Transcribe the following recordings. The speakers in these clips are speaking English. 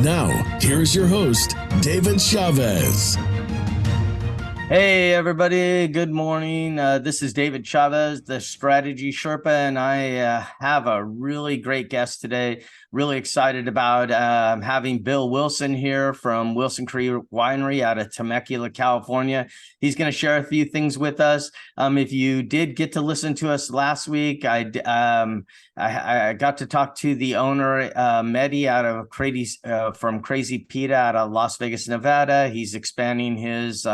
Now, here's your host, David Chavez. Hey, everybody. Good morning. This is David Chavez, the Strategy Sherpa, and I have a really great guest today. Really excited about having Bill Wilson here from Wilson Creek Winery out of Temecula, California. He's going to share a few things with us. If you did get to listen to us last week, I got to talk to the owner, Mehdi, out of from Crazy Pita out of Las Vegas, Nevada. He's expanding his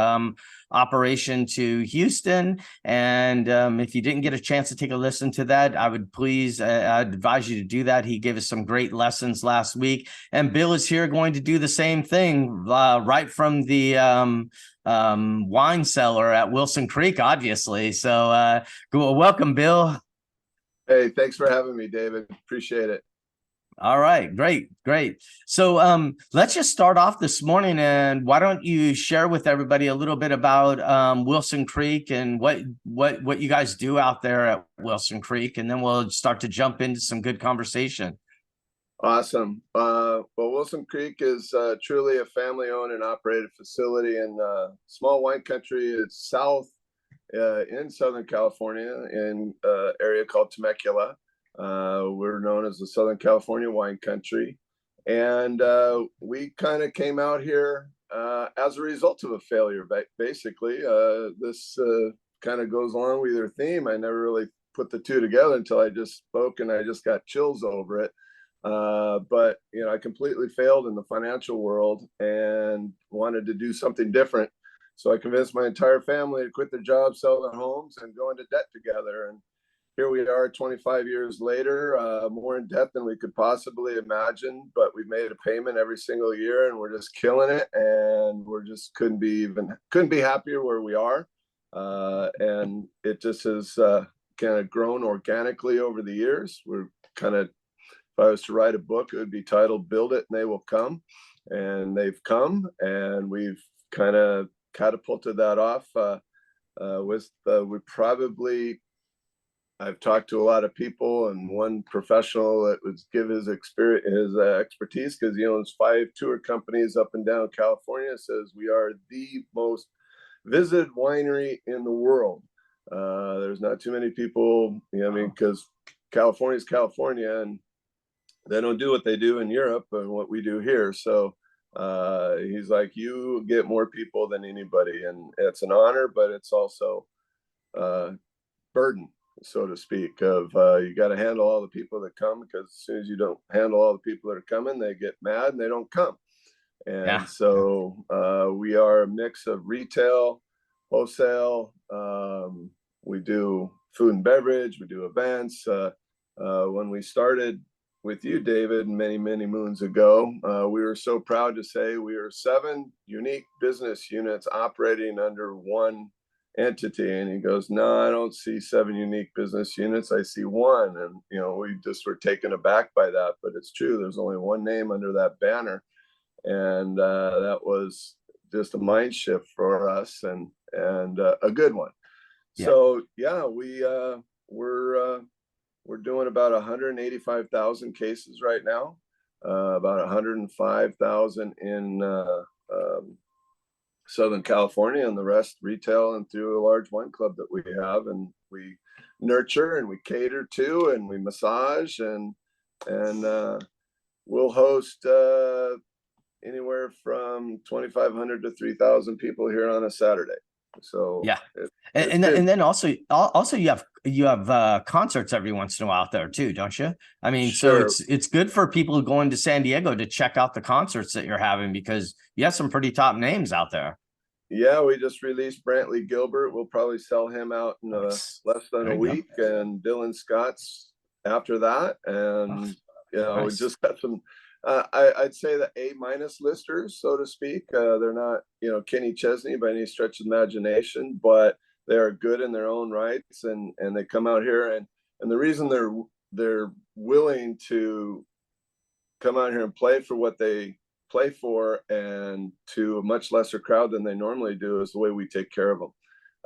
operation to Houston. And if you didn't get a chance to take a listen to that, I'd advise you to do that. He gave us some great lessons last week. And Bill is here going to do the same thing right from the wine cellar at Wilson Creek, obviously. So welcome, Bill. Hey, thanks for having me, David. Appreciate it. All right, great. So let's just start off this morning, and why don't you share with everybody a little bit about Wilson Creek and what you guys do out there at Wilson Creek, and then we'll start to jump into some good conversation. Awesome. Well, Wilson Creek is truly a family-owned and operated facility in small wine country. It's south in Southern California in an area called Temecula. We're known as the Southern California wine country. And we kind of came out here as a result of a failure, basically. This kind of goes along with your theme. I never really put the two together until I just spoke, and I just got chills over it. But, I completely failed in the financial world and wanted to do something different. So I convinced my entire family to quit their jobs, sell their homes, and go into debt together. And here we are 25 years later, more in debt than we could possibly imagine, but we made a payment every single year and we're just killing it. And we're just couldn't be happier where we are. And it just has kind of grown organically over the years. We're kind of, if I was to write a book, it would be titled Build It and They Will Come. And they've come, and we've kind of catapulted that off I've talked to a lot of people, and one professional that would give his experience, his expertise, because he owns 5 tour companies up and down California, says we are the most visited winery in the world. There's not too many people, because California is California, and they don't do what they do in Europe and what we do here. So he's like, you get more people than anybody, and it's an honor, but it's also burden, so to speak, of you got to handle all the people that come, because as soon as you don't handle all the people that are coming, they get mad and they don't come. And so we are a mix of retail, wholesale. We do food and beverage. We do events. When we started with you, David, many moons ago, we were so proud to say we are 7 unique business units operating under one entity. And he goes, no, I don't see 7 unique business units. I see one. And, we just were taken aback by that, but it's true. There's only one name under that banner. And that was just a mind shift for us, and a good one. Yeah. So we're doing about 185,000 cases right now, about 105,000 in Southern California, and the rest retail and through a large wine club that we have, and we nurture and we cater to, and we massage, and we'll host anywhere from 2,500 to 3,000 people here on a Saturday. So yeah, and then also you have concerts every once in a while out there too, don't you? I mean, sure. So it's good for people going to San Diego to check out the concerts that you're having, because you have some pretty top names out there. Yeah, we just released Brantley Gilbert. We'll probably sell him out in less than a week, and Dylan Scott's after that. And nice. We just got some. I'd say the A- listers, so to speak. They're not, Kenny Chesney by any stretch of imagination, but they are good in their own rights, and they come out here, and the reason they're willing to come out here and play for what they play for, and to a much lesser crowd than they normally do, is the way we take care of them.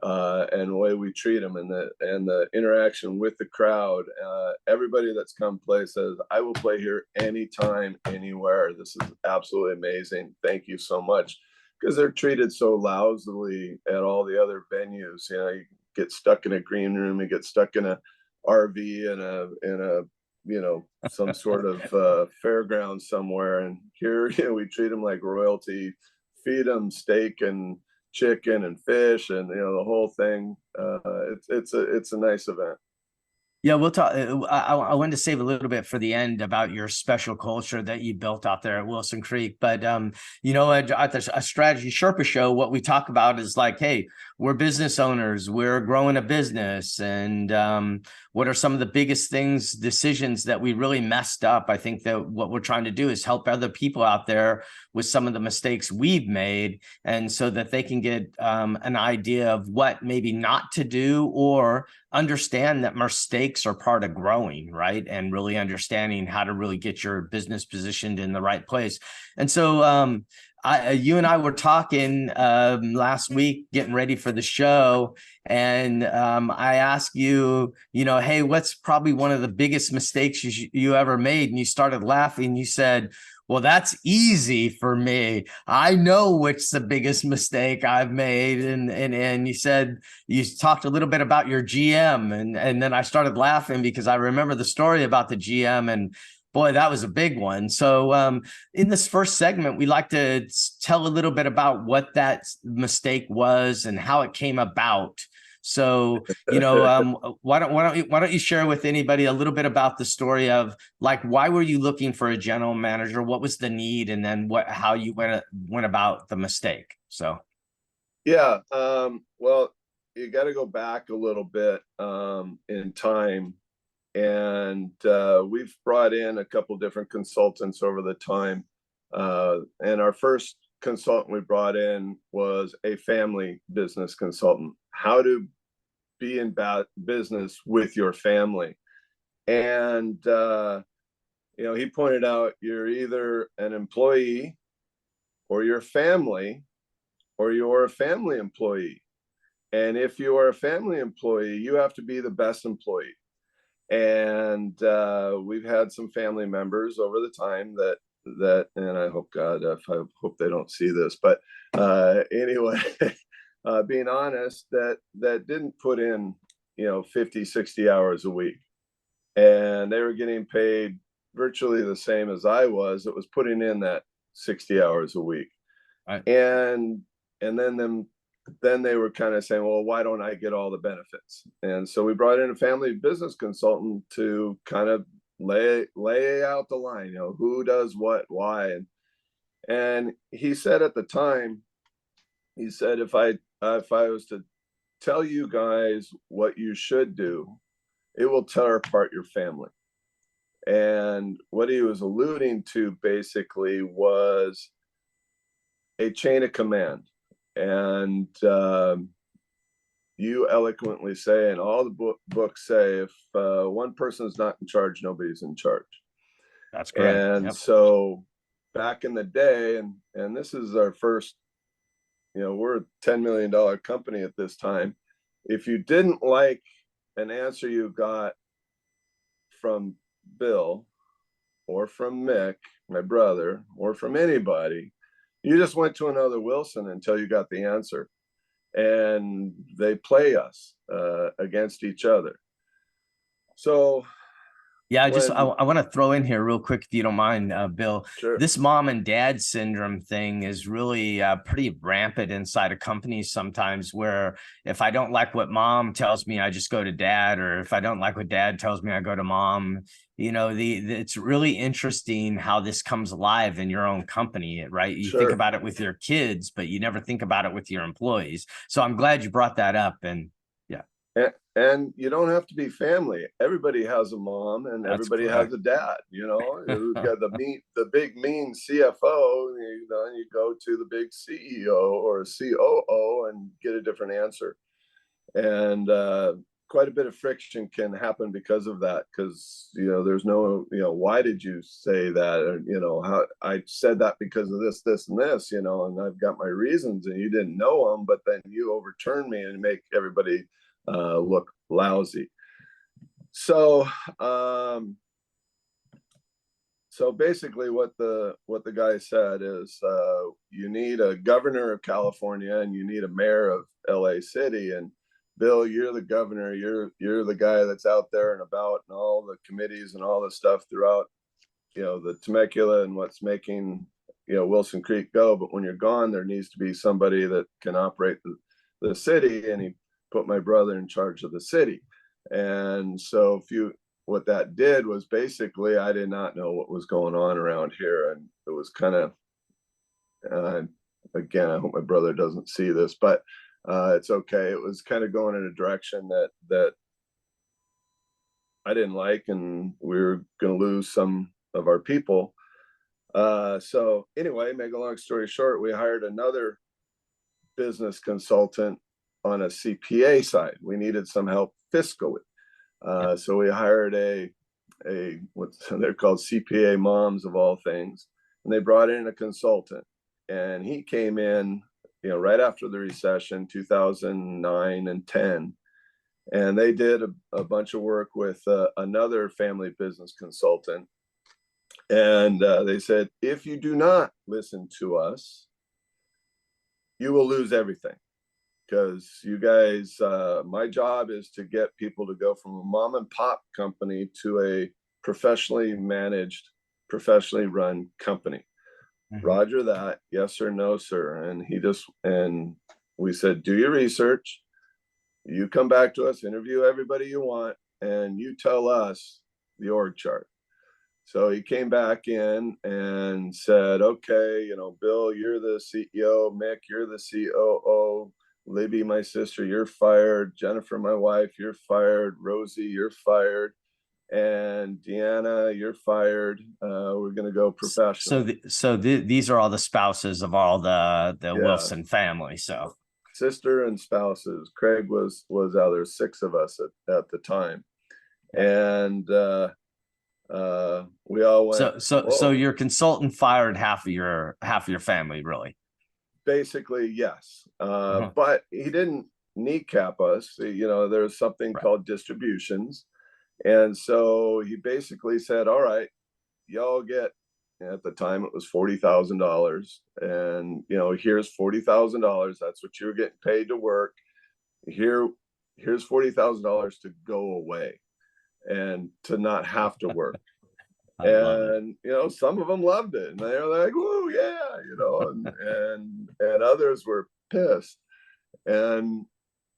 and the way we treat them, and the interaction with the crowd. Everybody that's come play says, I will play here anytime, anywhere. This is absolutely amazing. Thank you so much. Because they're treated so lousily at all the other venues. You get stuck in a green room, you get stuck in a RV in a some sort of fairground somewhere, and here we treat them like royalty, feed them steak and chicken and fish, and the whole thing. It's a nice event. Yeah, we'll talk. I wanted to save a little bit for the end about your special culture that you built out there at Wilson Creek. But, at a Strategy Sherpa show, what we talk about is like, hey, we're business owners, we're growing a business. And what are some of the biggest decisions that we really messed up? I think that what we're trying to do is help other people out there with some of the mistakes we've made, and so that they can get an idea of what maybe not to do, or understand that mistakes are part of growing, right? And really understanding how to really get your business positioned in the right place. And so you and I were talking last week, getting ready for the show. And I asked you, hey, what's probably one of the biggest mistakes you ever made? And you started laughing. You said, well, that's easy for me. I know which the biggest mistake I've made. And you said, you talked a little bit about your GM. And then I started laughing because I remember the story about the GM, and boy, that was a big one. So in this first segment, we like to tell a little bit about what that mistake was and how it came about. So, why don't you share with anybody a little bit about the story of, like, why were you looking for a general manager? What was the need? And then how you went about the mistake? So. Yeah. Well, you got to go back a little bit in time. And we've brought in a couple different consultants over the time. And our first consultant we brought in was a family business consultant. How to be in business with your family. And, he pointed out, you're either an employee, or you're family, or you're a family employee. And if you are a family employee, you have to be the best employee. And we've had some family members over the time that, and I hope I hope they don't see this, but anyway, being honest, that didn't put in 50, 60 hours a week, and they were getting paid virtually the same as I was. It was putting in that 60 hours a week. Right. And then they were kind of saying, well, why don't I get all the benefits? And so we brought in a family business consultant to kind of lay out the line, who does what, why. And he said at the time, he said, if I was to tell you guys what you should do, it will tear apart your family. And what he was alluding to basically was a chain of command. And you eloquently say, and all the books say, if one person is not in charge, nobody's in charge. That's correct. And so back in the day, and this is our first, we're a $10 million company at this time. If you didn't like an answer you got from Bill, or from Mick, my brother, or from anybody, you just went to another Wilson until you got the answer. And they play us against each other. So yeah, I want to throw in here real quick, if you don't mind, Bill. Sure. This mom and dad syndrome thing is really pretty rampant inside of companies sometimes, where if I don't like what mom tells me, I just go to dad, or if I don't like what dad tells me, I go to mom. It's really interesting how this comes alive in your own company, right? You Sure. think about it with your kids, but you never think about it with your employees. So I'm glad you brought that up. And yeah. And you don't have to be family. Everybody has a mom, and everybody has a dad. You've got the big mean CFO. And you go to the big CEO or COO and get a different answer. And quite a bit of friction can happen because of that. Because, there's no, why did you say that? Or, how I said that because of this, this, and this, and I've got my reasons, and you didn't know them, but then you overturn me and make everybody look lousy. So, so basically what the guy said is, you need a governor of California and you need a mayor of LA City. And Bill, you're the governor, you're the guy that's out there and about and all the committees and all the stuff throughout, the Temecula and what's making, Wilson Creek go. But when you're gone, there needs to be somebody that can operate the city. And he put my brother in charge of the city. And so what that did was basically, I did not know what was going on around here. And it was kind of, again, I hope my brother doesn't see this, but it's okay. It was kind of going in a direction that I didn't like, and we were going to lose some of our people. So anyway, make a long story short, we hired another business consultant on a CPA side. We needed some help fiscally. So we hired they're called CPA moms of all things, and they brought in a consultant, and he came in, right after the recession, 2009 and 10, and they did a bunch of work with another family business consultant, and they said, if you do not listen to us, you will lose everything. Because you guys, my job is to get people to go from a mom and pop company to a professionally managed, professionally run company. Mm-hmm. Roger that. Yes or no, sir. And we said, do your research. You come back to us, interview everybody you want, and you tell us the org chart. So he came back in and said, okay, Bill, you're the CEO. Mick, you're the COO. Libby, my sister, you're fired. Jennifer, my wife, you're fired. Rosie, you're fired. And Deanna, you're fired. We're going to go professional. These are all the spouses of all the Wilson family. So sister and spouses. Craig was out there, 6 of us at the time. And we all went. So your consultant fired half of your family, really? Basically, yes. But he didn't kneecap us. There's something called distributions. And so he basically said, all right, y'all get, at the time it was $40,000. And, here's $40,000. That's what you're getting paid to work. Here's $40,000 to go away and to not have to work. And some of them loved it, and they were like, "Whoa, yeah," and others were pissed. And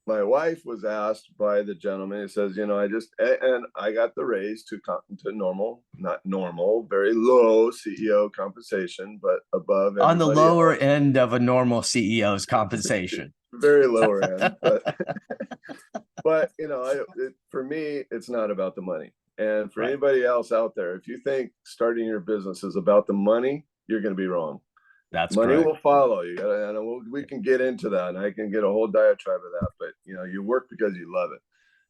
my wife was asked by the gentleman. He says, I got the raise to normal, not normal, very low CEO compensation, but above on the lower else. end of a normal CEO's compensation. Very lower end, but for me, it's not about the money. And for anybody else out there, if you think starting your business is about the money, you're going to be wrong. That's money correct. will follow you. And we can get into that, and I can get a whole diatribe of that. But you work because you love it.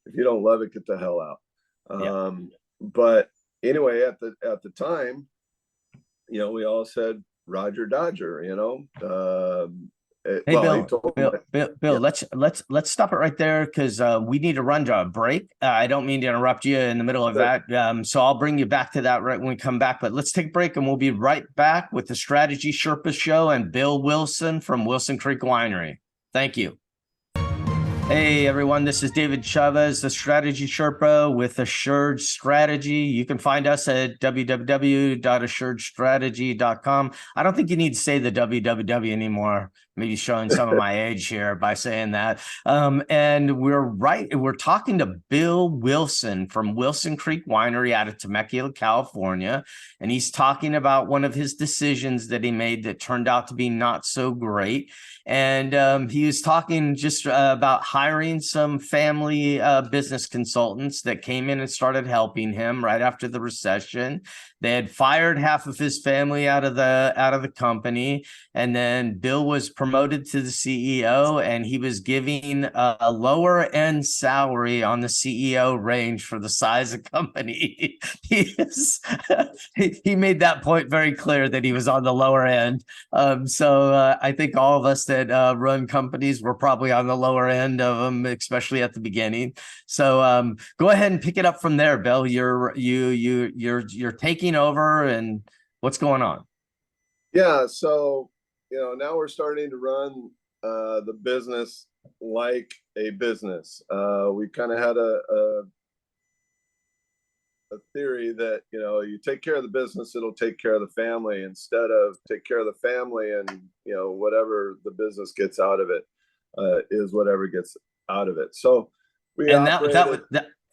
If you don't love it, get the hell out. But anyway, at the time, we all said Roger Dodger. Hey, Bill, let's stop it right there, because we need to run to a break. I don't mean to interrupt you in the middle of that. So I'll bring you back to that right when we come back. But let's take a break, and we'll be right back with the Strategy Sherpa Show and Bill Wilson from Wilson Creek Winery. Thank you. Hey, everyone, this is David Chavez, the Strategy Sherpa with Assured Strategy. You can find us at www.assuredstrategy.com. I don't think you need to say the www anymore. Maybe showing some of my age here by saying that. And we're talking to Bill Wilson from Wilson Creek Winery out of Temecula, California. And he's talking about one of his decisions that he made that turned out to be not so great. And he was talking just about hiring some family business consultants that came in and started helping him right after the recession. They had fired half of his family out of the company, and then Bill was promoted to the CEO, and he was giving a lower end salary on the CEO range for the size of company. He made that point very clear that he was on the lower end. So I think all of us that run companies were probably on the lower end of them, especially at the beginning. So go ahead and pick it up from there, Bill. You're taking over, and what's going on? Yeah, so now we're starting to run the business like a business. We kind of had a theory that you take care of the business, it'll take care of the family, instead of take care of the family and whatever the business gets out of it is whatever gets out of it. So we operated.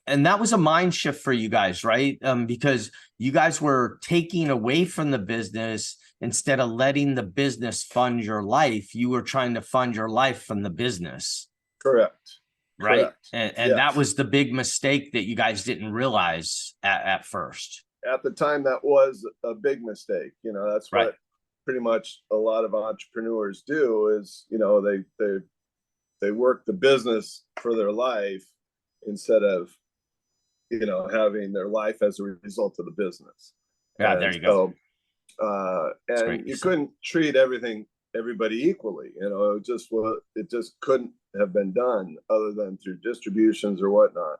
That was a mind shift for you guys, right? Because you guys were taking away from the business instead of letting the business fund your life. You were trying to fund your life from the business. Correct. Right. Correct. And Yes. That was the big mistake that you guys didn't realize at first. At the time, that was a big mistake. That's right. What pretty much a lot of entrepreneurs do is, they work the business for their life instead of, having their life as a result of the business. Yeah, there you go. And you couldn't treat everybody equally. It just couldn't have been done other than through distributions or whatnot.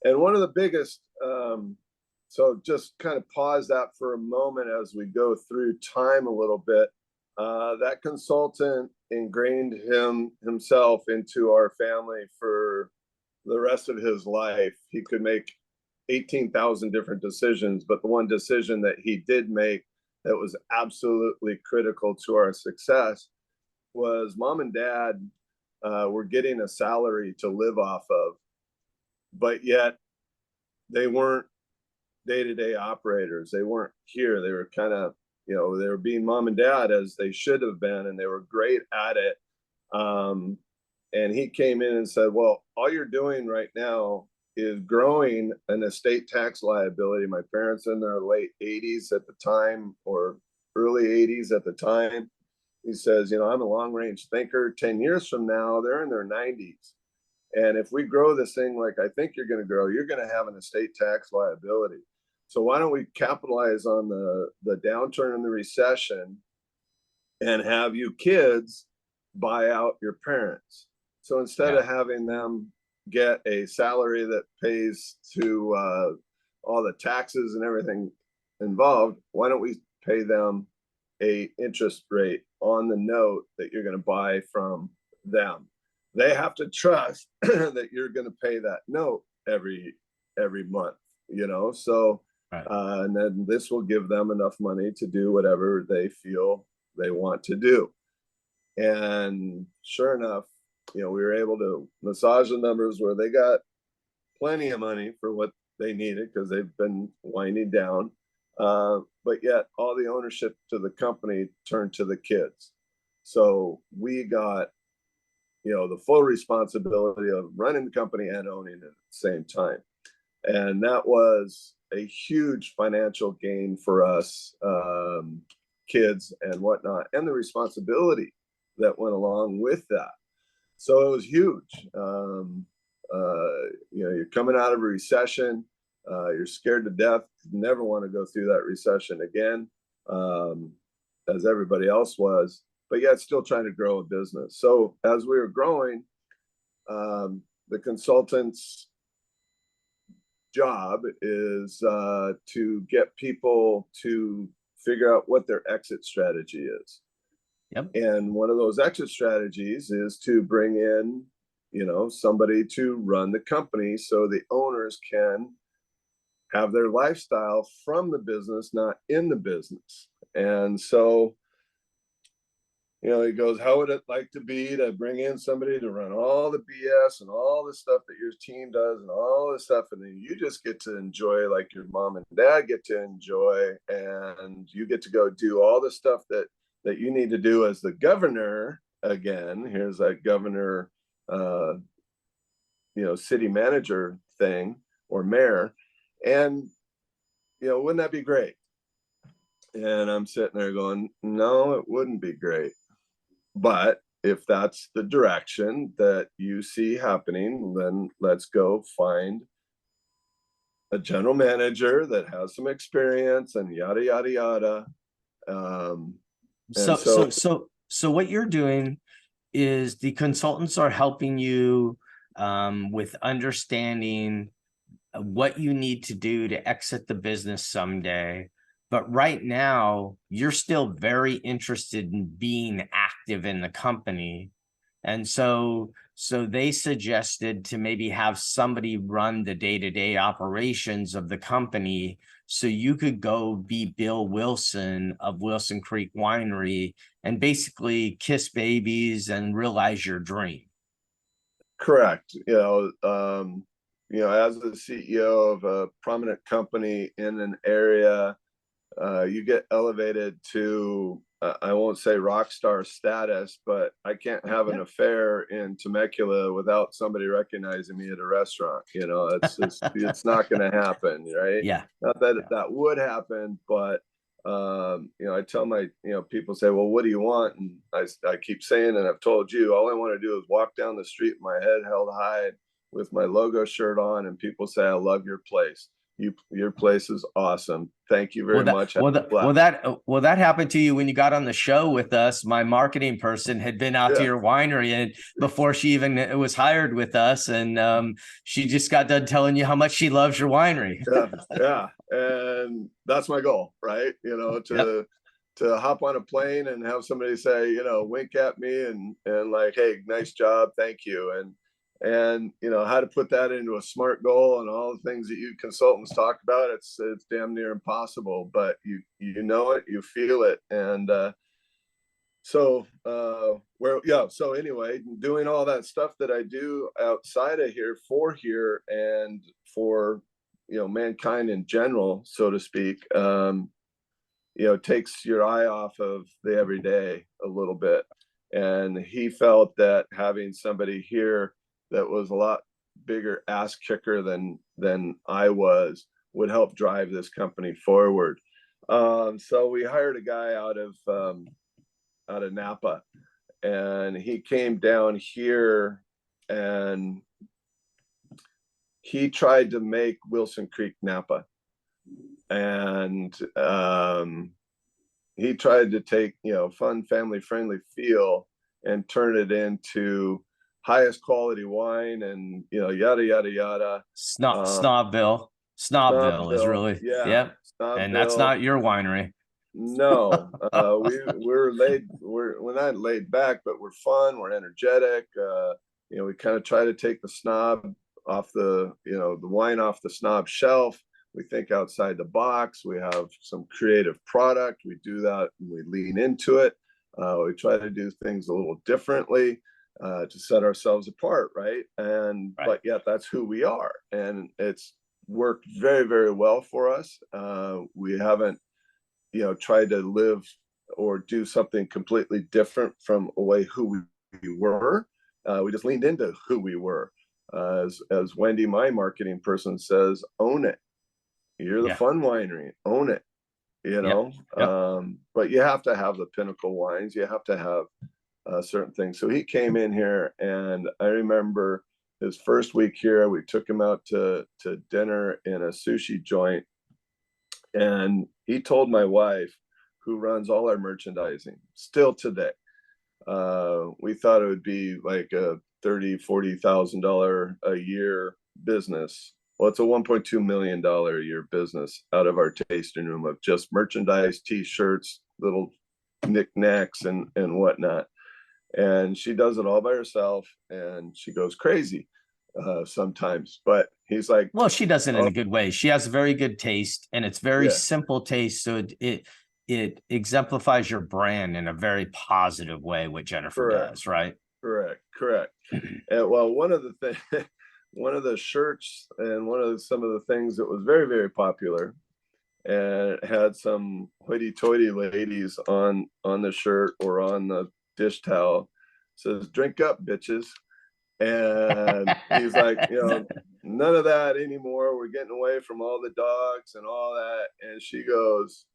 And one of the biggest, so just kind of pause that for a moment as we go through time a little bit. That consultant ingrained himself into our family for the rest of his life. He could make 18,000 different decisions, but the one decision that he did make that was absolutely critical to our success was Mom and Dad were getting a salary to live off of, but yet they weren't day-to-day operators. They weren't here. They were kind of, they were being mom and dad as they should have been, and they were great at it. And he came in and said, well, all you're doing right now is growing an estate tax liability. My parents in their late 80s at the time, or early 80s at the time. He says, I'm a long-range thinker. 10 years from now, they're in their 90s. And if we grow this thing like I think you're going to grow, you're going to have an estate tax liability. So why don't we capitalize on the downturn in the recession and have you kids buy out your parents? So instead of having them get a salary that pays to all the taxes and everything involved, why don't we pay them a interest rate on the note that you're going to buy from them? They have to trust that you're going to pay that note every month, so right. And then this will give them enough money to do whatever they feel they want to do. And sure enough, we were able to massage the numbers where they got plenty of money for what they needed because they've been winding down. But yet all the ownership to the company turned to the kids. So we got, the full responsibility of running the company and owning it at the same time. And that was a huge financial gain for us, kids and whatnot, and the responsibility that went along with that. So it was huge. You're coming out of a recession. You're scared to death. You never want to go through that recession again, as everybody else was. But yet still trying to grow a business. So as we were growing, the consultant's job is to get people to figure out what their exit strategy is. Yep. And one of those exit strategies is to bring in, somebody to run the company so the owners can have their lifestyle from the business, not in the business. And so, he goes, how would it like to be to bring in somebody to run all the BS and all the stuff that your team does and all this stuff, and then you just get to enjoy like your mom and dad get to enjoy, and you get to go do all the stuff that you need to do as the governor. Again, here's that governor, city manager thing or mayor. And wouldn't that be great? And I'm sitting there going, no, it wouldn't be great. But if that's the direction that you see happening, then let's go find a general manager that has some experience and yada, yada, yada. So what you're doing is the consultants are helping you with understanding what you need to do to exit the business someday. But right now, you're still very interested in being active in the company. And so they suggested to maybe have somebody run the day-to-day operations of the company so you could go be Bill Wilson of Wilson Creek Winery and basically kiss babies and realize your dream. Correct. As the CEO of a prominent company in an area, you get elevated to, I won't say rock star status, but I can't have an affair in Temecula without somebody recognizing me at a restaurant. It's not going to happen, right? Yeah. Not that that would happen, but I tell my, people say, well, what do you want? And I keep saying, and I've told you, all I want to do is walk down the street with my head held high with my logo shirt on, and people say, I love your place. Your place is awesome. Thank you very much. That happened to you when you got on the show with us. My marketing person had been out to your winery, and before she even was hired with us, and she just got done telling you how much she loves your winery. Yeah, and that's my goal, right? To hop on a plane and have somebody say, wink at me and like, hey, nice job, thank you, and how to put that into a SMART goal and all the things that you consultants talk about. It's damn near impossible, but you know it, you feel it. And so anyway, doing all that stuff that I do outside of here and for mankind in general, so to speak, takes your eye off of the everyday a little bit. And he felt that having somebody here that was a lot bigger ass kicker than I would help drive this company forward. So we hired a guy out of Napa, and he came down here and he tried to make Wilson Creek Napa, and he tried to take fun, family friendly feel and turn it into highest quality wine and yada yada yada. Snobville is really and that's not your winery. No, we're not laid back, but we're fun, we're energetic. We kind of try to take the snob off the wine off the snob shelf. We think outside the box. We have some creative product. We do that and we lean into it. We try to do things a little differently to set ourselves apart, right? But yet that's who we are, and it's worked very, very well for us. We haven't tried to live or do something completely different from who we were. We just leaned into who we were. As Wendy, my marketing person, says, own it. You're the fun winery, own it. But you have to have the pinnacle wines. You have to have certain things. So he came in here, and I remember his first week here, we took him out to dinner in a sushi joint, and he told my wife, who runs all our merchandising still today, we thought it would be like a $30,000-$40,000 a year business. Well, it's a $1.2 million a year business out of our tasting room of just merchandise, t-shirts, little knickknacks and whatnot. And she does it all by herself, and she goes crazy sometimes. But he's like, well, she does it in a good way. She has very good taste, and it's very simple taste. So it exemplifies your brand in a very positive way, what Jennifer does, right? Correct. And well, one of the shirts and some of the things that was very, very popular, and it had some hoity-toity ladies on the shirt or on the dish towel, says, drink up, bitches. And he's like, none of that anymore. We're getting away from all the dogs and all that. And she goes,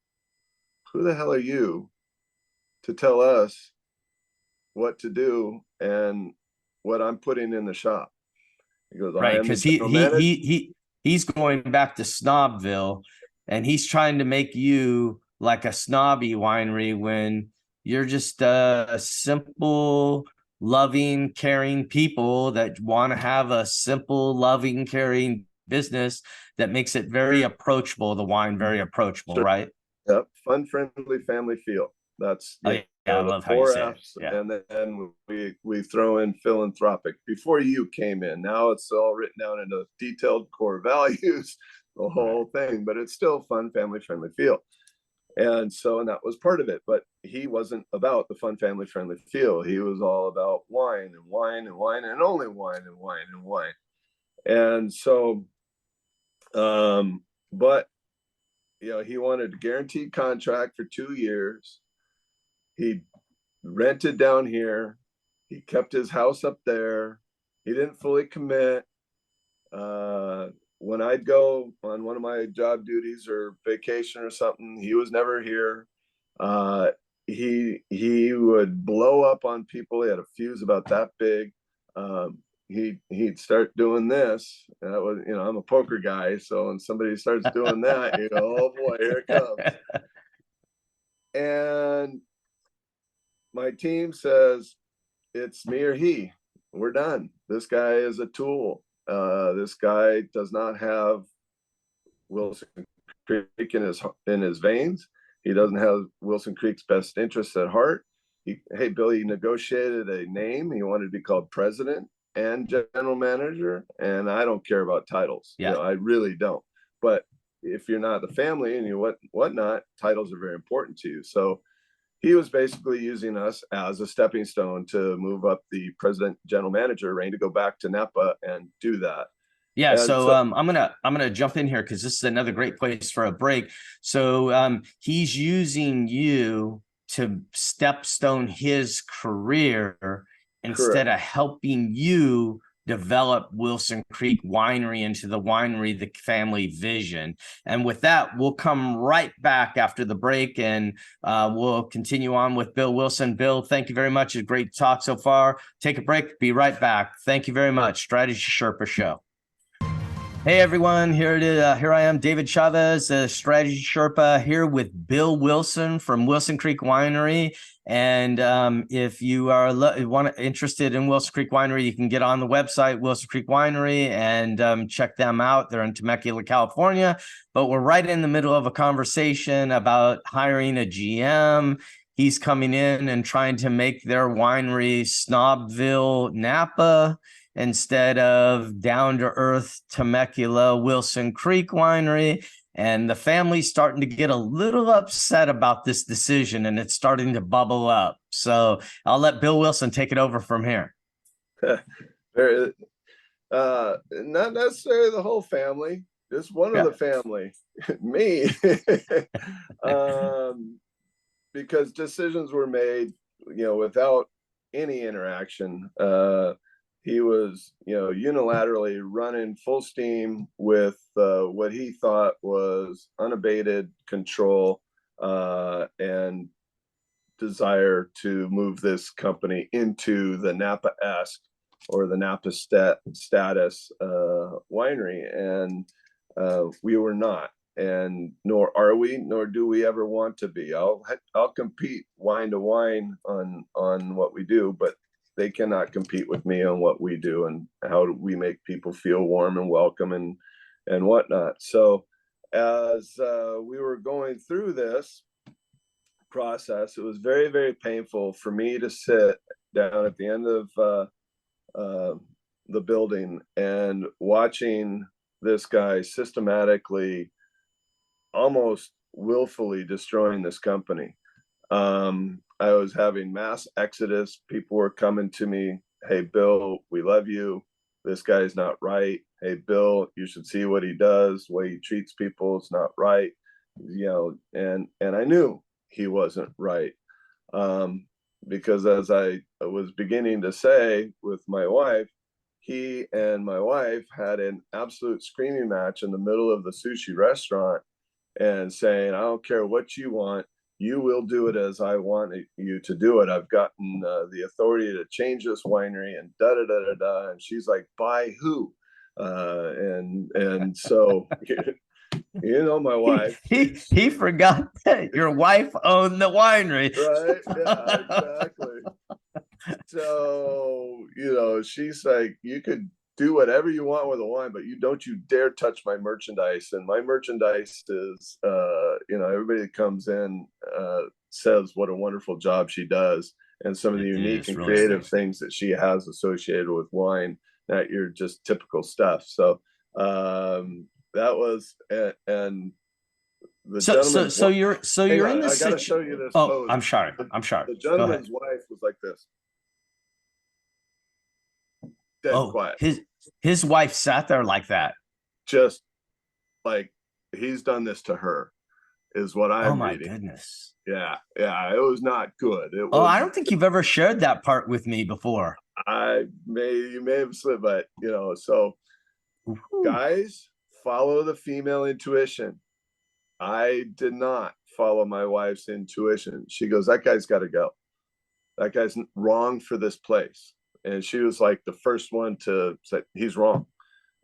who the hell are you to tell us what to do and what I'm putting in the shop? He goes, I Right, am the because general manager. he's going back to Snobville, and he's trying to make you like a snobby winery when you're just a simple, loving, caring people that want to have a simple, loving, caring business that makes it very approachable. The wine very approachable, Sure. right? Yep. Fun, friendly, family feel. That's Oh, yeah, I the love how you four say it. F's, Yeah. and then we throw in philanthropic before you came in. Now it's all written down into detailed core values, the whole thing, but it's still fun, family friendly feel. And that was part of it. But he wasn't about the fun, family friendly feel. He was all about wine and wine and wine and only wine and wine and wine. And so, but he wanted a guaranteed contract for 2 years. He rented down here. He kept his house up there. He didn't fully commit. When I'd go on one of my job duties or vacation or something, he was never here. He would blow up on people. He had a fuse about that big. He'd start doing this. And that was, I'm a poker guy, so when somebody starts doing that, you go, oh boy, here it comes. And my team says, it's me or he. We're done. This guy is a tool. This guy does not have Wilson Creek in his veins. He doesn't have Wilson Creek's best interests at heart. Hey, Billy negotiated a name. He wanted to be called president and general manager. And I don't care about titles. Yeah. I really don't. But if you're not the family and you whatnot, titles are very important to you. So he was basically using us as a stepping stone to move up the president general manager range to go back to Napa and do that. Yeah, so I'm gonna jump in here because this is another great place for a break. So he's using you to stepstone his career instead of helping you develop Wilson Creek Winery into the winery, the family vision. And with that, we'll come right back after the break, and we'll continue on with Bill Wilson. Bill, thank you very much. It's a great talk so far. Take a break. Be right back. Thank you very much. Strategy Sherpa Show. Hey everyone, here it is. Here I am, David Chavez, Strategy Sherpa, here with Bill Wilson from Wilson Creek Winery. And if you are interested in Wilson Creek Winery, you can get on the website Wilson Creek Winery and check them out. They're in Temecula, California. But we're right in the middle of a conversation about hiring a GM. He's coming in and trying to make their winery Snobville, Napa, instead of down-to-earth Temecula Wilson Creek Winery. And the family's starting to get a little upset about this decision, and it's starting to bubble up. So I'll let Bill Wilson take it over from here. Not necessarily the whole family, just one of the family, me. Because decisions were made, without any interaction. He was, unilaterally running full steam with what he thought was unabated control and desire to move this company into the Napa-esque or the Napa status winery. And we were not, and nor are we, nor do we ever want to be. I'll compete wine to wine on what we do, but they cannot compete with me on what we do and how do we make people feel warm and welcome and whatnot. So as we were going through this process, it was very, very painful for me to sit down at the end of the building and watching this guy systematically, almost willfully destroying this company. I was having mass exodus. People were coming to me. Hey, Bill, we love you. This guy's not right. Hey, Bill, you should see what he does. The way he treats people is not right. And I knew he wasn't right. Because as I was beginning to say with my wife, he and my wife had an absolute screaming match in the middle of the sushi restaurant and saying, I don't care what you want, you will do it as I want you to do it. I've gotten the authority to change this winery and da da da da da. And she's like, by who? And so you know, my wife. He forgot that your wife owned the winery. Right. Yeah, exactly. So, you know, she's like, you could do whatever you want with the wine, but you dare touch my merchandise. And my merchandise is, you know, everybody that comes in says what a wonderful job she does, and some of the unique and really creative things that she has associated with wine, that you're just typical stuff. So that was, and the gentleman. So you're in this. I got to show you this. Oh, pose. I'm sorry. The gentleman's wife was like this. Dead quiet. His wife sat there like that. Just like he's done this to her, is what I'm reading. Oh my goodness. Yeah, it was not good. I don't think you've ever shared that part with me before. You may have slipped, but you know, so guys, follow the female intuition. I did not follow my wife's intuition. She goes, that guy's got to go. That guy's wrong for this place. And she was like the first one to say he's wrong.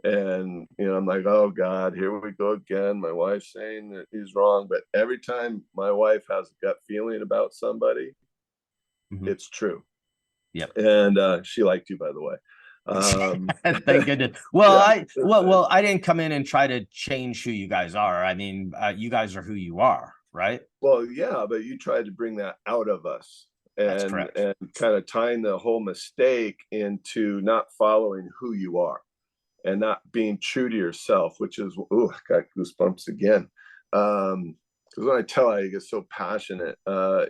And, you know, I'm like, oh God, here we go again. My wife's saying that he's wrong. But every time my wife has a gut feeling about somebody, it's true. Yep. And she liked you, by the way. Thank goodness. Well, yeah. I didn't come in and try to change who you guys are. I mean, you guys are who you are, right? Well, yeah, but you tried to bring that out of us. And kind of tying the whole mistake into not following who you are and not being true to yourself, which is, I got goosebumps again. Because when I tell you, I get so passionate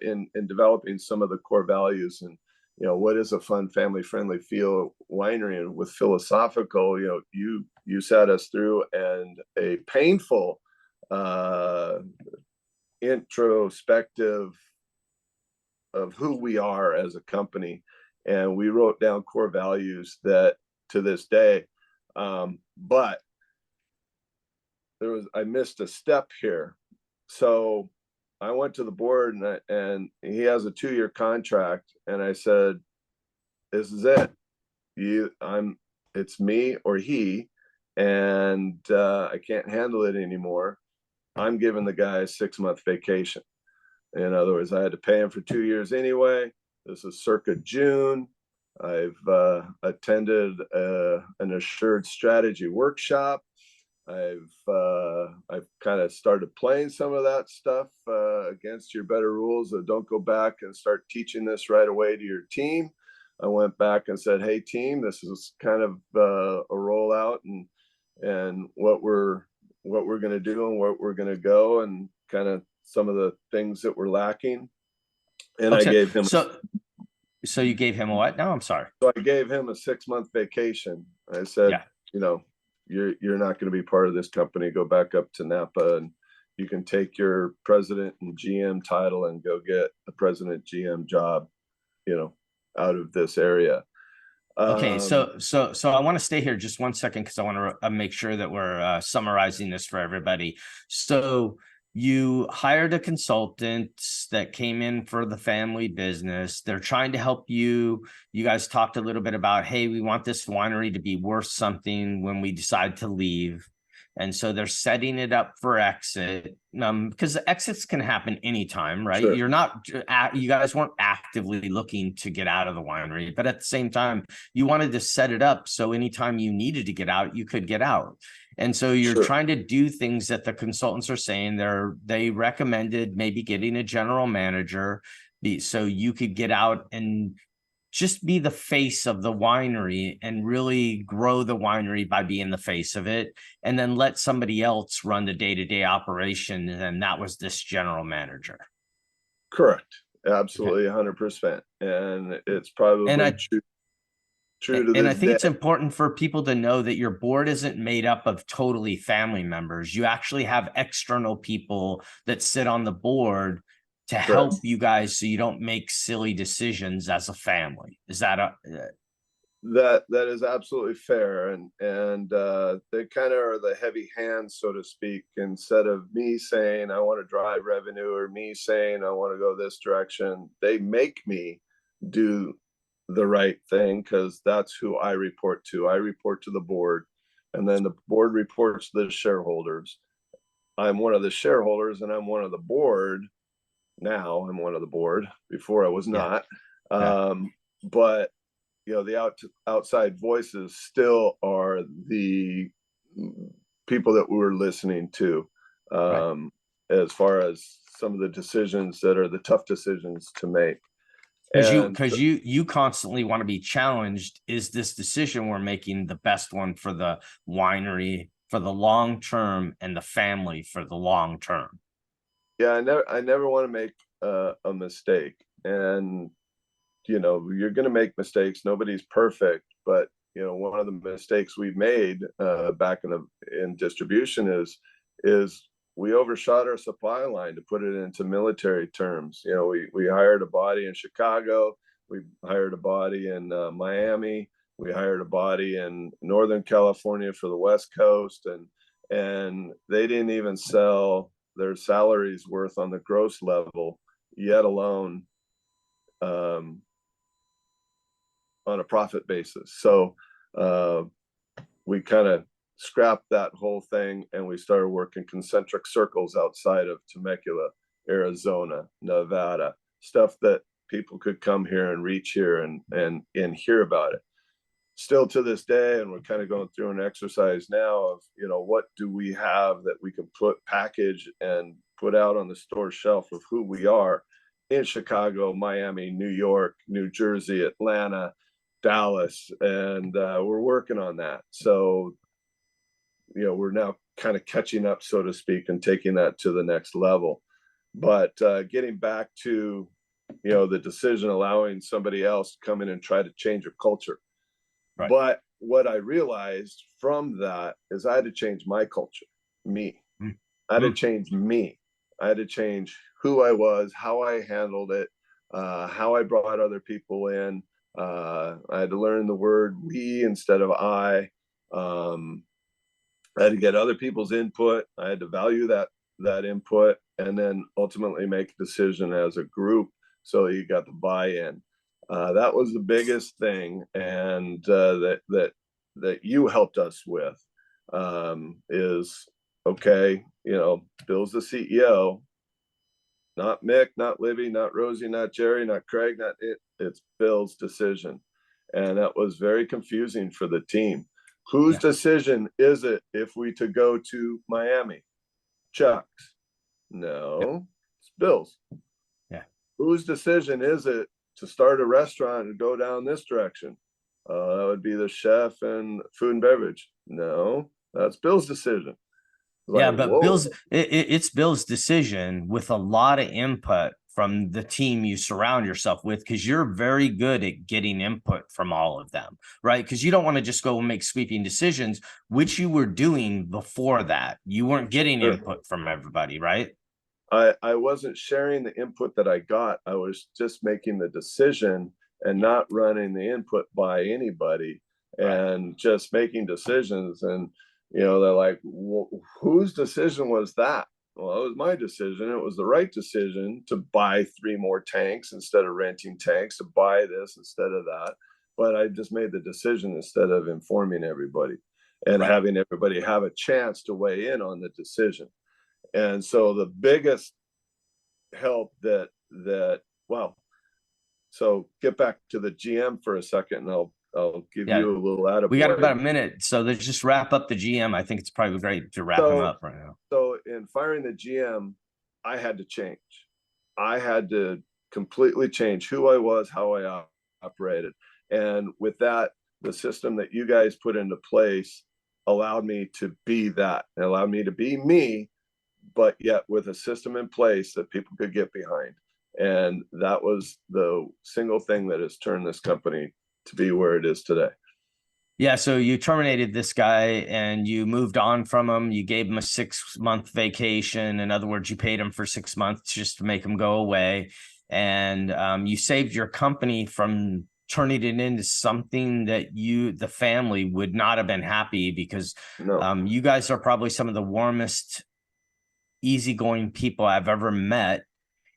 in developing some of the core values and, you know, what is a fun, family-friendly feel winery, and with philosophical, you know, you sat us through and a painful introspective of who we are as a company, and we wrote down core values that to this day, but I missed a step here. So I went to the board and he has a 2-year contract, and I said, this is it, it's me or he, and I can't handle it anymore. I'm giving the guy a 6-month vacation. In other words, I had to pay him for 2 years anyway. This is circa June. I've attended an assured strategy workshop. I've kind of started playing some of that stuff against your better rules. Don't go back and start teaching this right away to your team. I went back and said, hey team, this is kind of a rollout and what we're going to do and where we're going to go, and kind of some of the things that were lacking. And I gave him so you gave him a what? No, I'm sorry. So I gave him a 6-month vacation. I said, you know, you're not going to be part of this company. Go back up to Napa, and you can take your president and GM title and go get a president GM job, you know, out of this area. Okay, so I want to stay here just 1 second, because I want to make sure that we're summarizing this for everybody. So you hired a consultant that came in for the family business. They're trying to help you. You guys talked a little bit about, hey, we want this winery to be worth something when we decide to leave. And so they're setting it up for exit, because exits can happen anytime, right? Sure. You guys weren't actively looking to get out of the winery, but at the same time, you wanted to set it up so anytime you needed to get out, you could get out. And so you're trying to do things that the consultants are saying. They recommended maybe getting a general manager so you could get out and just be the face of the winery and really grow the winery by being the face of it, and then let somebody else run the day-to-day operation. And that was this general manager. Correct. Absolutely. 100%. And it's probably true to this and I think day. It's important for people to know that your board isn't made up of totally family members. You actually have external people that sit on the board to help you guys so you don't make silly decisions as a family. Is that That is absolutely fair, and they kind of are the heavy hands, so to speak. Instead of me saying I want to drive revenue or me saying I want to go this direction, they make me do the right thing because that's who I report to. I report to the board, and then the board reports to the shareholders. I'm one of the shareholders, and I'm one of the board. Now I'm one of the board. Before I was not. But the outside voices still are the people that we're listening to, as far as some of the decisions that are the tough decisions to make. Because you constantly want to be challenged. Is this decision we're making the best one for the winery for the long term and the family for the long term? Yeah, I never want to make a mistake, and you're going to make mistakes. Nobody's perfect, but one of the mistakes we've made back in distribution is we overshot our supply line, to put it into military terms. We hired a body in Chicago, we hired a body in Miami, we hired a body in Northern California for the West Coast, and they didn't even sell their salaries worth on the gross level, yet alone on a profit basis. So we kind of scrapped that whole thing, and we started working concentric circles outside of Temecula, Arizona, Nevada, stuff that people could come here and reach here and hear about it. Still to this day, and we're kind of going through an exercise now of what do we have that we can package and put out on the store shelf of who we are in Chicago, Miami, New York, New Jersey, Atlanta, Dallas, and we're working on that. So we're now kind of catching up, so to speak, and taking that to the next level. But getting back to the decision, allowing somebody else to come in and try to change your culture. Right. But what I realized from that is I had to change my culture, me. I had to change me. I had to change who I was, how I handled it, how I brought other people in. I had to learn the word we instead of I. I had to get other people's input. I had to value that input, and then ultimately make a decision as a group so you got the buy-in. That was the biggest thing, and that you helped us with is, okay, Bill's the CEO, not Mick, not Libby, not Rosie, not Jerry, not Craig, not it. It's Bill's decision, and that was very confusing for the team. Whose decision is it if we to go to Miami? Chuck's? No, it's Bill's. Yeah. Whose decision is it to start a restaurant and go down this direction? That would be the chef and food and beverage. No, that's Bill's decision. But whoa. It's Bill's decision with a lot of input from the team you surround yourself with, because you're very good at getting input from all of them, right? Because you don't want to just go and make sweeping decisions, which you were doing before that. You weren't getting input from everybody, right? I wasn't sharing the input that I got. I was just making the decision and not running the input by anybody, and just making decisions. And they're like, whose decision was that? Well, it was my decision. It was the right decision to buy 3 more tanks instead of renting tanks, to buy this instead of that. But I just made the decision instead of informing everybody and having everybody have a chance to weigh in on the decision. And so the biggest help so get back to the GM for a second, and I'll give you a little attaboy. We got about a minute, so let's just wrap up the GM. I think it's probably great to wrap him up right now. So in firing the GM, I had to change. I had to completely change who I was, how I operated. And with that, the system that you guys put into place allowed me to be that. It allowed me to be me, but yet with a system in place that people could get behind. And that was the single thing that has turned this company to be where it is today. Yeah. So you terminated this guy and you moved on from him. You gave him a 6-month vacation. In other words, you paid him for 6 months just to make him go away. And you saved your company from turning it into something that the family would not have been happy, because you guys are probably some of the warmest, easygoing people I've ever met.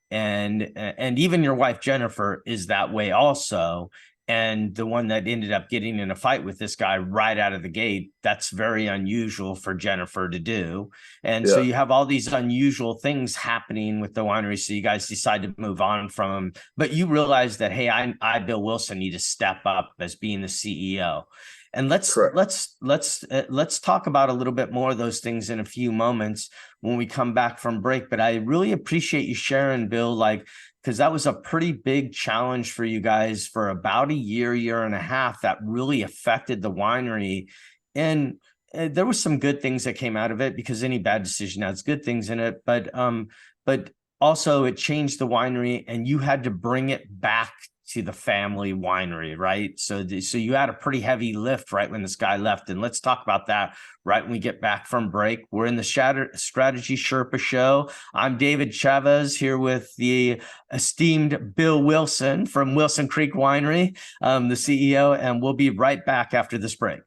And even your wife, Jennifer, is that way also. And the one that ended up getting in a fight with this guy right out of the gate, that's very unusual for Jennifer to do. And so you have all these unusual things happening with the winery. So you guys decide to move on from them, but you realize that, hey, I Bill Wilson, need to step up as being the CEO. And let's talk about a little bit more of those things in a few moments when we come back from break. But I really appreciate you sharing, Bill, because that was a pretty big challenge for you guys for about a year and a half that really affected the winery. And there was some good things that came out of it, because any bad decision has good things in it. But also it changed the winery, and you had to bring it back to the family winery, right? So you had a pretty heavy lift right when this guy left. And let's talk about that right when we get back from break. We're in the Strategy Sherpa Show. I'm David Chavez here with the esteemed Bill Wilson from Wilson Creek Winery, the CEO, and we'll be right back after this break.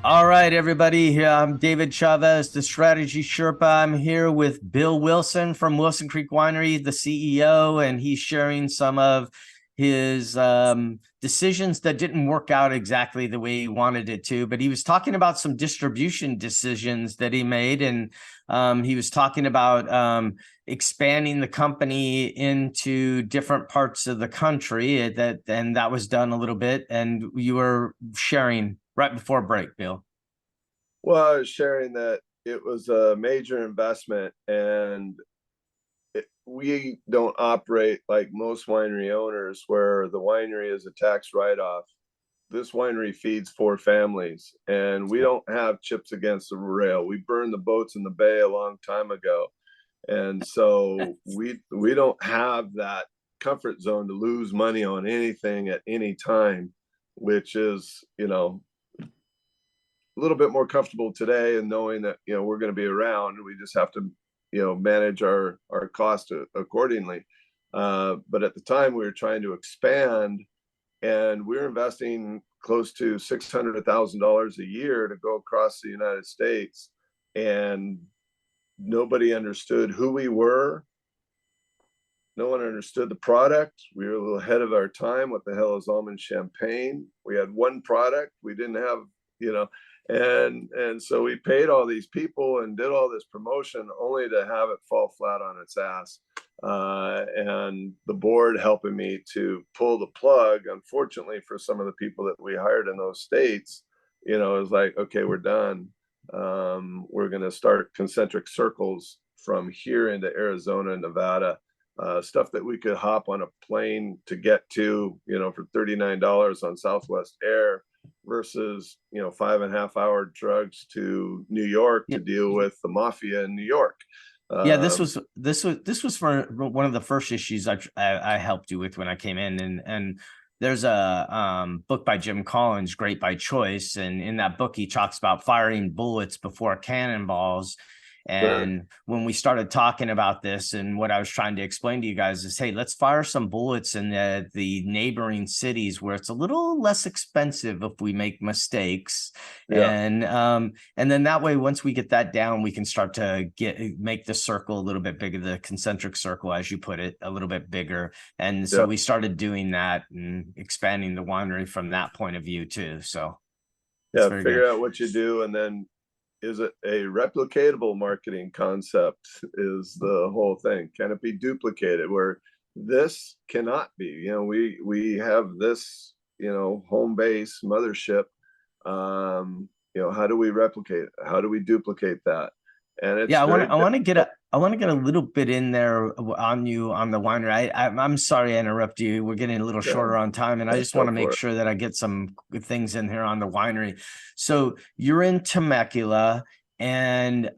All right, everybody. I'm David Chavez, the Strategy Sherpa. I'm here with Bill Wilson from Wilson Creek Winery, the CEO, and he's sharing some of his decisions that didn't work out exactly the way he wanted it to. But he was talking about some distribution decisions that he made, and he was talking about expanding the company into different parts of the country. And that was done a little bit, and you were sharing right before break, Bill. Well, I was sharing that it was a major investment, and we don't operate like most winery owners where the winery is a tax write-off. This winery feeds 4 families, and we don't have chips against the rail. We burned the boats in the bay a long time ago. And so we don't have that comfort zone to lose money on anything at any time, which is, a little bit more comfortable today, and knowing that, we're going to be around. We just have to, manage our cost accordingly. But at the time we were trying to expand, and we were investing close to $600,000 a year to go across the United States, and nobody understood who we were. No one understood the product. We were a little ahead of our time. What the hell is almond champagne? We had one product. We didn't have, and so we paid all these people and did all this promotion only to have it fall flat on its ass. And the board helping me to pull the plug, unfortunately, for some of the people that we hired in those states, it was like, okay, we're done. We're going to start concentric circles from here into Arizona and Nevada, stuff that we could hop on a plane to get to, for $39 on Southwest Air, versus 5.5 hour drugs to New York to deal with the mafia in New York. This was for one of the first issues I helped you with when I came in, and there's a book by Jim Collins, Great by Choice, and in that book he talks about firing bullets before cannonballs. And when we started talking about this, and what I was trying to explain to you guys is, hey, let's fire some bullets in the neighboring cities where it's a little less expensive if we make mistakes. And then that way, once we get that down, we can start to make the circle a little bit bigger, the concentric circle, as you put it, a little bit bigger. And so we started doing that and expanding the winery from that point of view too. So figure out what you do, and then is it a replicatable marketing concept is the whole thing. Can it be duplicated where this cannot be? We have this, home base mothership. How do we replicate it? How do we duplicate that? And it's I want to get a little bit in there on the winery. I'm sorry I interrupt you. We're getting a little shorter on time, and I just want to make sure that I get some good things in here on the winery. So you're in Temecula, and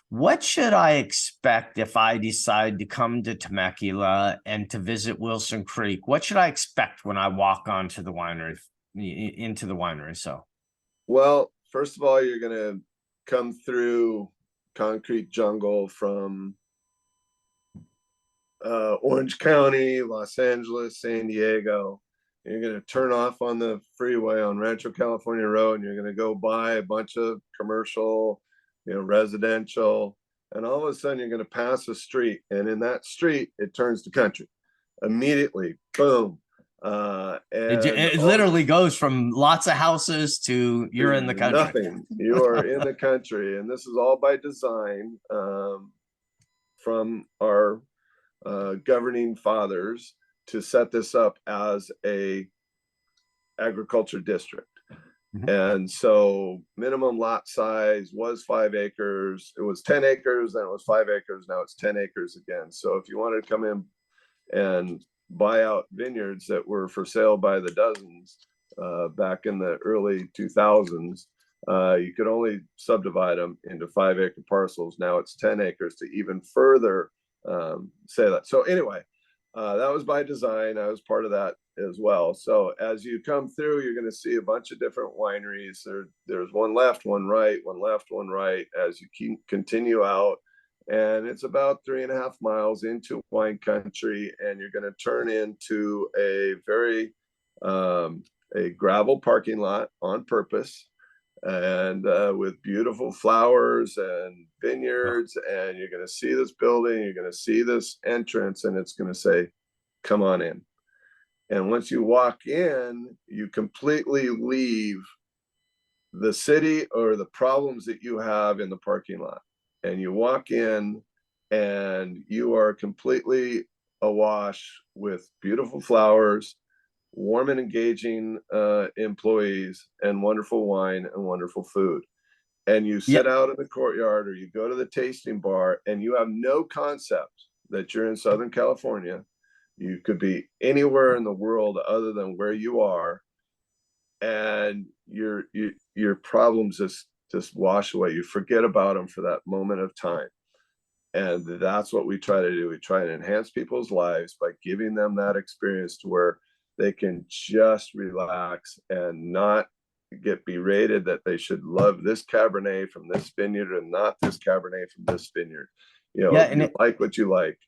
what should I expect if I decide to come to Temecula and to visit Wilson Creek? What should I expect when I walk onto the winery, into the winery? So, well, first of all, you're going to come through concrete jungle from Orange County, Los Angeles, San Diego. You're going to turn off on the freeway on Rancho California Road, and you're going to go buy a bunch of commercial, residential, and all of a sudden you're going to pass a street, and in that street it turns to country immediately. Boom. It literally goes from lots of houses to you're in the country. Nothing. You are in the country, and this is all by design from our governing fathers to set this up as a agriculture district. Mm-hmm. And so minimum lot size was 5 acres. It was 10 acres, then it was 5 acres. Now it's 10 acres again. So if you wanted to come in and buy out vineyards that were for sale by the dozens back in the early 2000s, you could only subdivide them into 5-acre parcels. Now it's 10 acres to even further say that. So anyway, that was by design. I was part of that as well. So as you come through, you're going to see a bunch of different wineries. There's one left, one right, one left, one right as you continue out. And it's about 3.5 miles into wine country, and you're going to turn into a very a gravel parking lot on purpose, and with beautiful flowers and vineyards. And you're going to see this building, you're going to see this entrance, and it's going to say, "Come on in." And once you walk in, you completely leave the city or the problems that you have in the parking lot. And you walk in and you are completely awash with beautiful flowers, warm and engaging employees, and wonderful wine and wonderful food. And you sit out in the courtyard, or you go to the tasting bar, and you have no concept that you're in Southern California. You could be anywhere in the world other than where you are, and your problems just wash away. You forget about them for that moment of time. And that's what we try to do. We try to enhance people's lives by giving them that experience to where they can just relax and not get berated that they should love this Cabernet from this vineyard and not this Cabernet from this vineyard. You like what you like.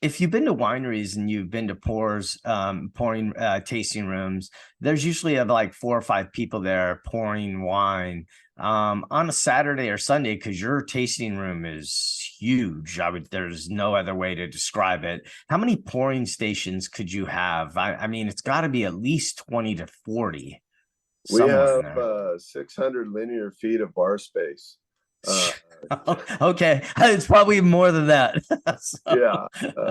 If you've been to wineries and you've been to pouring tasting rooms, there's usually like 4 or 5 people there pouring wine on a Saturday or Sunday, because your tasting room is huge. There's no other way to describe it. How many pouring stations could you have? I mean, it's got to be at least 20 to 40. We have 600 linear feet of bar space. Okay, it's probably more than that. Yeah,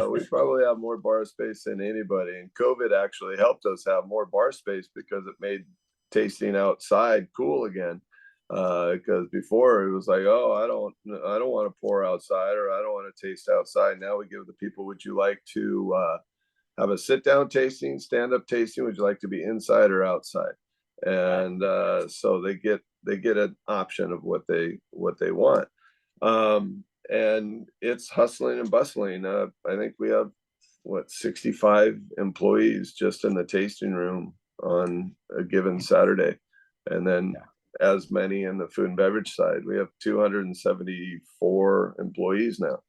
we probably have more bar space than anybody, and COVID actually helped us have more bar space because it made tasting outside cool again. Because before it was like, oh, I don't want to pour outside, or I don't want to taste outside. Now we give the people, would you like to have a sit down tasting, stand up tasting? Would you like to be inside or outside? And so they get an option of what they want. And it's hustling and bustling. I think we have 65 employees just in the tasting room on a given Saturday, and then as many in the food and beverage side. We have 274 employees now.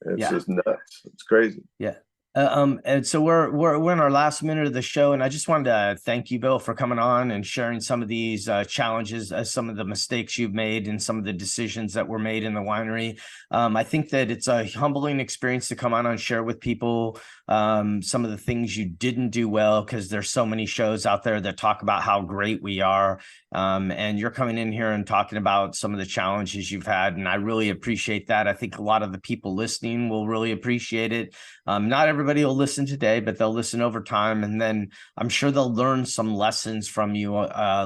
It's just nuts. It's crazy. Yeah. And so we're in our last minute of the show, and I just wanted to thank you, Bill, for coming on and sharing some of these challenges, some of the mistakes you've made, and some of the decisions that were made in the winery. I think that it's a humbling experience to come on and share with people some of the things you didn't do well, because there's so many shows out there that talk about how great we are. And you're coming in here and talking about some of the challenges you've had, and I really appreciate that. I think a lot of the people listening will really appreciate it. Not everybody will listen today, but they'll listen over time, and then I'm sure they'll learn some lessons from you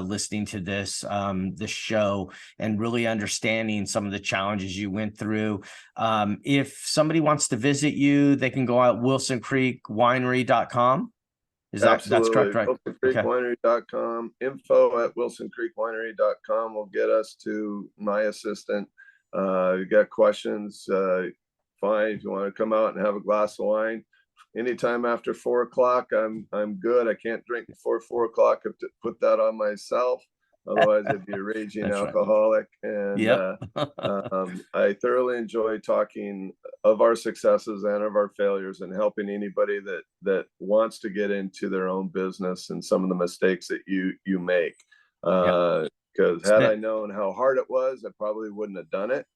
listening to this show, and really understanding some of the challenges you went through. If somebody wants to visit you, they can go out WilsonCreekWinery.com. That's correct, right? WilsonCreekWinery.com. info@WilsonCreekWinery.com will get us to my assistant. You got questions, fine. If you want to come out and have a glass of wine anytime after 4 o'clock, I'm good. I can't drink before 4 o'clock. I have to put that on myself. Otherwise, I'd be a raging alcoholic. And Yep. I thoroughly enjoy talking of our successes and of our failures, and helping anybody that wants to get into their own business and some of the mistakes that you make. Because had I known how hard it was, I probably wouldn't have done it.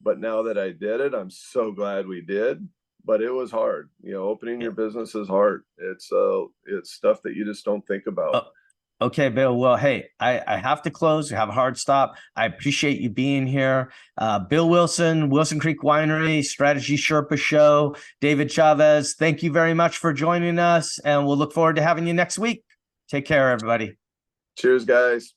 But now that I did it, I'm so glad we did. But it was hard. Opening your business is hard. It's stuff that you just don't think about. Okay, Bill. Well, hey, I have to close. We have a hard stop. I appreciate you being here. Bill Wilson, Wilson Creek Winery, Strategy Sherpa Show, David Chavez, thank you very much for joining us, and we'll look forward to having you next week. Take care, everybody. Cheers, guys.